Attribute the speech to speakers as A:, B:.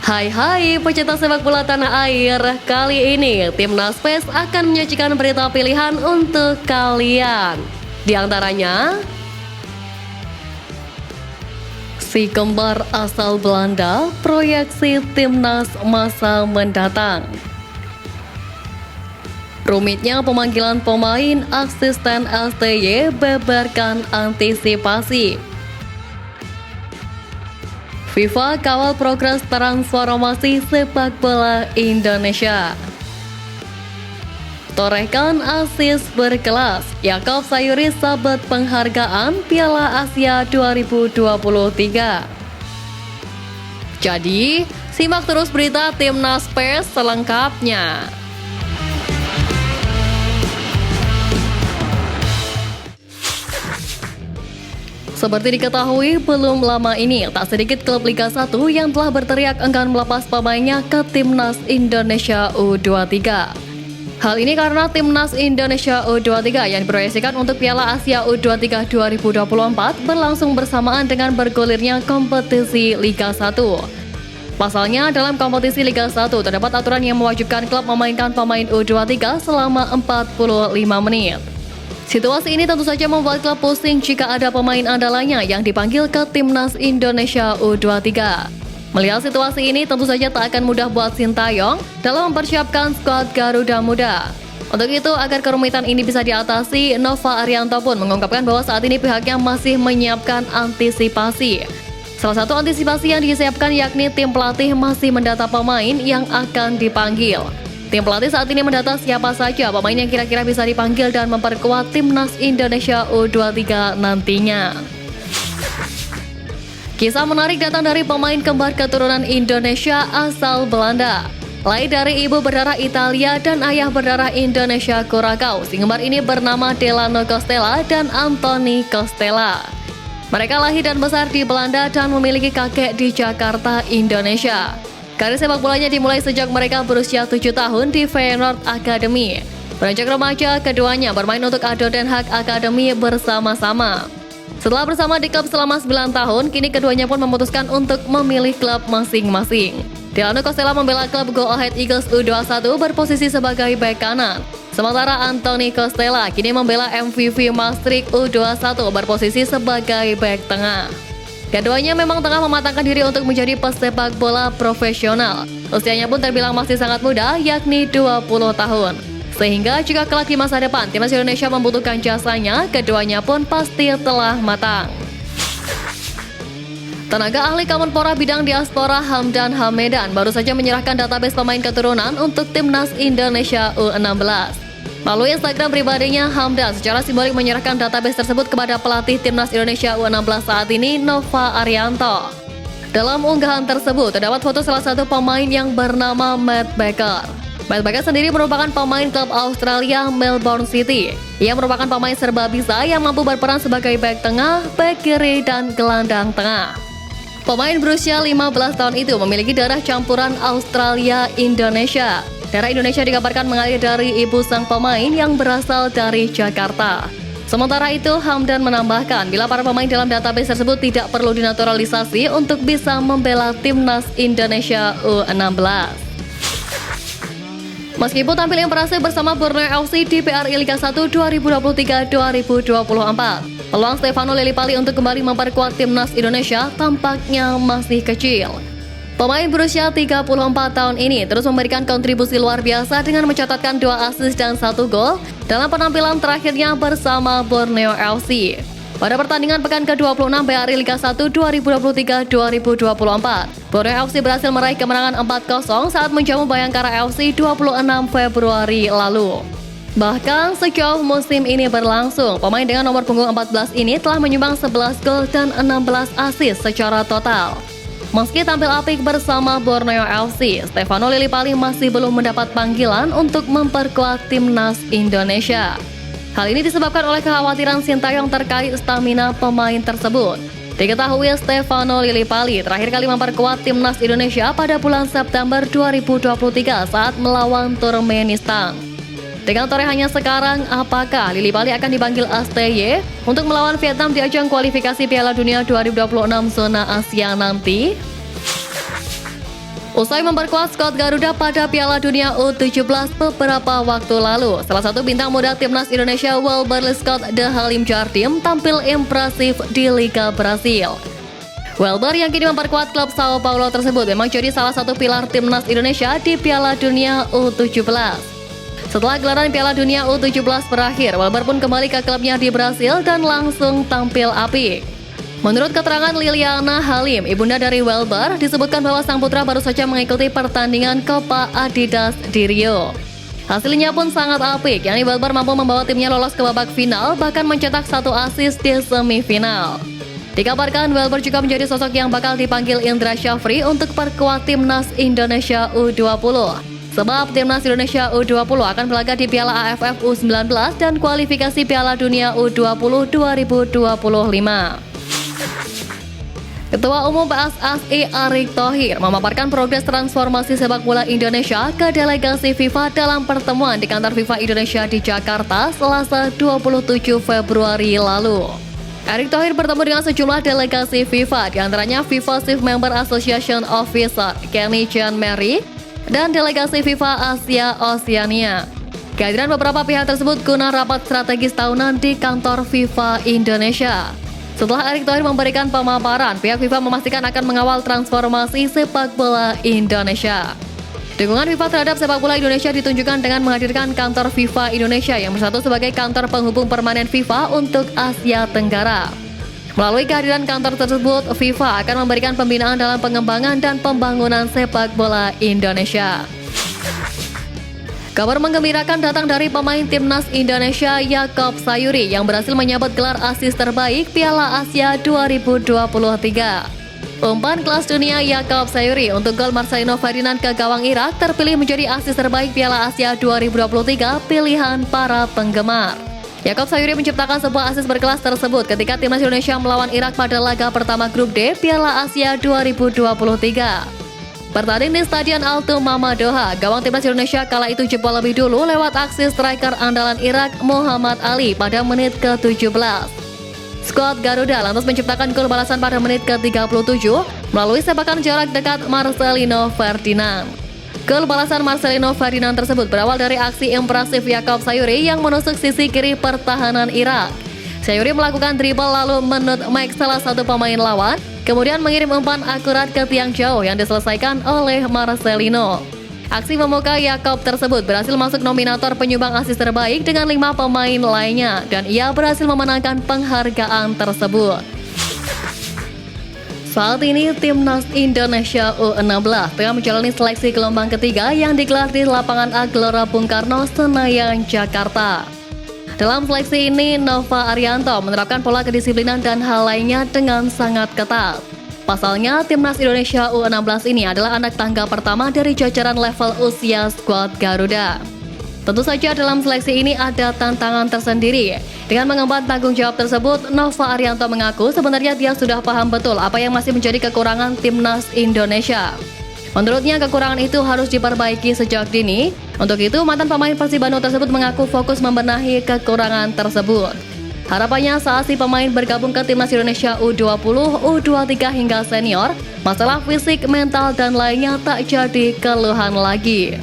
A: Hai pecinta sepak bola tanah air. Kali ini Timnas PES akan menyajikan berita pilihan untuk kalian. Di antaranya, si kembar asal Belanda proyeksi Timnas masa mendatang. Rumitnya pemanggilan pemain, asisten STY beberkan antisipasi. FIFA kawal progres transformasi sepak bola Indonesia. Torehkan asis berkelas, Yakob Sayuri sabet penghargaan Piala Asia 2023. Jadi, simak terus berita Timnas PES selengkapnya. Seperti diketahui, belum lama ini tak sedikit klub Liga 1 yang telah berteriak enggan melepas pemainnya ke Timnas Indonesia U23. Hal ini karena Timnas Indonesia U23 yang diproyeksikan untuk Piala Asia U23 2024 berlangsung bersamaan dengan bergulirnya kompetisi Liga 1. Pasalnya, dalam kompetisi Liga 1 terdapat aturan yang mewajibkan klub memainkan pemain U23 selama 45 menit. Situasi ini tentu saja membuat klub pusing jika ada pemain andalanya yang dipanggil ke Timnas Indonesia U23. Melihat situasi ini tentu saja tak akan mudah buat Sintayong dalam mempersiapkan skuad Garuda Muda. Untuk itu, agar kerumitan ini bisa diatasi, Nova Arianto pun mengungkapkan bahwa saat ini pihaknya masih menyiapkan antisipasi. Salah satu antisipasi yang disiapkan yakni tim pelatih masih mendata pemain yang akan dipanggil. Tim pelatih saat ini mendata siapa saja pemain yang kira-kira bisa dipanggil dan memperkuat Timnas Indonesia U23 nantinya. Kisah menarik datang dari pemain kembar keturunan Indonesia asal Belanda. Lahir dari ibu berdarah Italia dan ayah berdarah Indonesia Curaçao, si kembar ini bernama Delano Costela dan Anthony Costela. Mereka lahir dan besar di Belanda dan memiliki kakek di Jakarta, Indonesia. Karir sepak bolanya dimulai sejak mereka berusia 7 tahun di Feyenoord Academy. Beranjak remaja, keduanya bermain untuk ADO Den Haag Academy bersama-sama. Setelah bersama di klub selama 9 tahun, kini keduanya pun memutuskan untuk memilih klub masing-masing. Delano Costela membela klub Go Ahead Eagles U21 berposisi sebagai bek kanan. Sementara Anthony Costela kini membela MVV Maastricht U21 berposisi sebagai bek tengah. Keduanya memang tengah mematangkan diri untuk menjadi pesepak bola profesional. Usianya pun terbilang masih sangat muda, yakni 20 tahun. Sehingga jika kelak di masa depan Timnas Indonesia membutuhkan jasanya, keduanya pun pasti telah matang. Tenaga ahli Kemenpora bidang diaspora Hamdan Hamedan baru saja menyerahkan database pemain keturunan untuk Timnas Indonesia U16. Melalui Instagram pribadinya, Hamdan secara simbolik menyerahkan database tersebut kepada pelatih Timnas Indonesia U16 saat ini, Nova Arianto. Dalam unggahan tersebut, terdapat foto salah satu pemain yang bernama Matt Baker. Matt Baker sendiri merupakan pemain klub Australia Melbourne City. Ia merupakan pemain serba bisa yang mampu berperan sebagai bek tengah, bek kiri, dan gelandang tengah. Pemain berusia 15 tahun itu memiliki darah campuran Australia-Indonesia. Darah Indonesia dikabarkan mengalir dari ibu sang pemain yang berasal dari Jakarta. Sementara itu, Hamdan menambahkan bila para pemain dalam database tersebut tidak perlu dinaturalisasi untuk bisa membela Timnas Indonesia U16. Meskipun tampil impresif bersama Borneo FC di PRI Liga 1 2023-2024, peluang Stefano Lillipali untuk kembali memperkuat Timnas Indonesia tampaknya masih kecil. Pemain berusia 34 tahun ini terus memberikan kontribusi luar biasa dengan mencatatkan 2 assist dan 1 gol dalam penampilan terakhirnya bersama Borneo FC. Pada pertandingan pekan ke-26 BRI Liga 1 2023-2024, Borneo FC berhasil meraih kemenangan 4-0 saat menjamu Bayangkara FC 26 Februari lalu. Bahkan sejauh musim ini berlangsung, pemain dengan nomor punggung 14 ini telah menyumbang 11 gol dan 16 assist secara total. Meski tampil apik bersama Borneo FC, Stefano Lillipali masih belum mendapat panggilan untuk memperkuat Timnas Indonesia. Hal ini disebabkan oleh kekhawatiran Sintayong terkait stamina pemain tersebut. Diketahui Stefano Lillipali terakhir kali memperkuat Timnas Indonesia pada bulan September 2023 saat melawan Turkmenistan. Dengan torehannya sekarang, apakah Lillipali akan dipanggil STY untuk melawan Vietnam di ajang kualifikasi Piala Dunia 2026 zona Asia nanti? Usai memperkuat skuad Garuda pada Piala Dunia U17 beberapa waktu lalu, salah satu bintang muda timnas Indonesia Welber Scott De Halim Jardim tampil impresif di Liga Brasil. Welber yang kini memperkuat klub Sao Paulo tersebut memang jadi salah satu pilar timnas Indonesia di Piala Dunia U17. Setelah gelaran Piala Dunia U17 berakhir, Welber pun kembali ke klubnya di Brasil dan langsung tampil apik. Menurut keterangan Liliana Halim, ibunda dari Welber, disebutkan bahwa sang putra baru saja mengikuti pertandingan Copa Adidas di Rio. Hasilnya pun sangat apik, yakni Welber mampu membawa timnya lolos ke babak final, bahkan mencetak 1 assist di semifinal. Dikabarkan Welber juga menjadi sosok yang bakal dipanggil Indra Syafri untuk perkuat timnas Indonesia U20. Sebab timnas Indonesia U20 akan berlaga di Piala AFF U19 dan kualifikasi Piala Dunia U20 2025. Ketua Umum PSSI Erick Thohir memaparkan progres transformasi sepak bola Indonesia ke delegasi FIFA dalam pertemuan di kantor FIFA Indonesia di Jakarta Selasa 27 Februari lalu. Erick Thohir bertemu dengan sejumlah delegasi FIFA, diantaranya FIFA Chief Member Association Officer Kenny Jean Mary dan delegasi FIFA Asia Oceania. Kehadiran beberapa pihak tersebut guna rapat strategis tahunan di kantor FIFA Indonesia. Setelah Erick Thohir memberikan pemaparan, pihak FIFA memastikan akan mengawal transformasi sepak bola Indonesia. Dukungan FIFA terhadap sepak bola Indonesia ditunjukkan dengan menghadirkan kantor FIFA Indonesia yang bersatu sebagai kantor penghubung permanen FIFA untuk Asia Tenggara. Melalui kehadiran kantor tersebut, FIFA akan memberikan pembinaan dalam pengembangan dan pembangunan sepak bola Indonesia. Kabar menggembirakan datang dari pemain timnas Indonesia Yaakob Sayuri yang berhasil menyabet gelar asis terbaik Piala Asia 2023. Umpan kelas dunia Yaakob Sayuri untuk gol Marcelino Ferdinand ke gawang Irak terpilih menjadi asis terbaik Piala Asia 2023 pilihan para penggemar. Yaakob Sayuri menciptakan sebuah asis berkelas tersebut ketika timnas Indonesia melawan Irak pada laga pertama grup D Piala Asia 2023. Bertanding di Stadion Alto Mama Doha, gawang timnas Indonesia kala itu jebol lebih dulu lewat aksi striker andalan Irak Muhammad Ali pada menit ke-17. Skuad Garuda lantas menciptakan gol balasan pada menit ke-37 melalui sepakan jarak dekat Marcelino Ferdinand. Gol balasan Marcelino Ferdinand tersebut berawal dari aksi impresif Yaakob Sayuri yang menusuk sisi kiri pertahanan Irak. Sayuri melakukan dribble lalu menut mic salah satu pemain lawan, kemudian mengirim umpan akurat ke tiang jauh yang diselesaikan oleh Marcelino. Aksi memuka Yaakob tersebut berhasil masuk nominator penyumbang asis terbaik dengan 5 pemain lainnya dan ia berhasil memenangkan penghargaan tersebut. Saat ini timnas Indonesia U16 tengah menjalani seleksi gelombang ketiga yang digelar di lapangan A Gelora Bung Karno, Senayan, Jakarta. Dalam seleksi ini, Nova Arianto menerapkan pola kedisiplinan dan hal lainnya dengan sangat ketat. Pasalnya, timnas Indonesia U16 ini adalah anak tangga pertama dari jajaran level usia skuad Garuda. Tentu saja dalam seleksi ini ada tantangan tersendiri. Dengan mengemban tanggung jawab tersebut, Nova Arianto mengaku sebenarnya dia sudah paham betul apa yang masih menjadi kekurangan timnas Indonesia. Menurutnya kekurangan itu harus diperbaiki sejak dini. Untuk itu, mantan pemain Persib Bandung tersebut mengaku fokus membenahi kekurangan tersebut. Harapannya saat si pemain bergabung ke timnas Indonesia U20, U23 hingga senior, masalah fisik, mental, dan lainnya tak jadi keluhan lagi.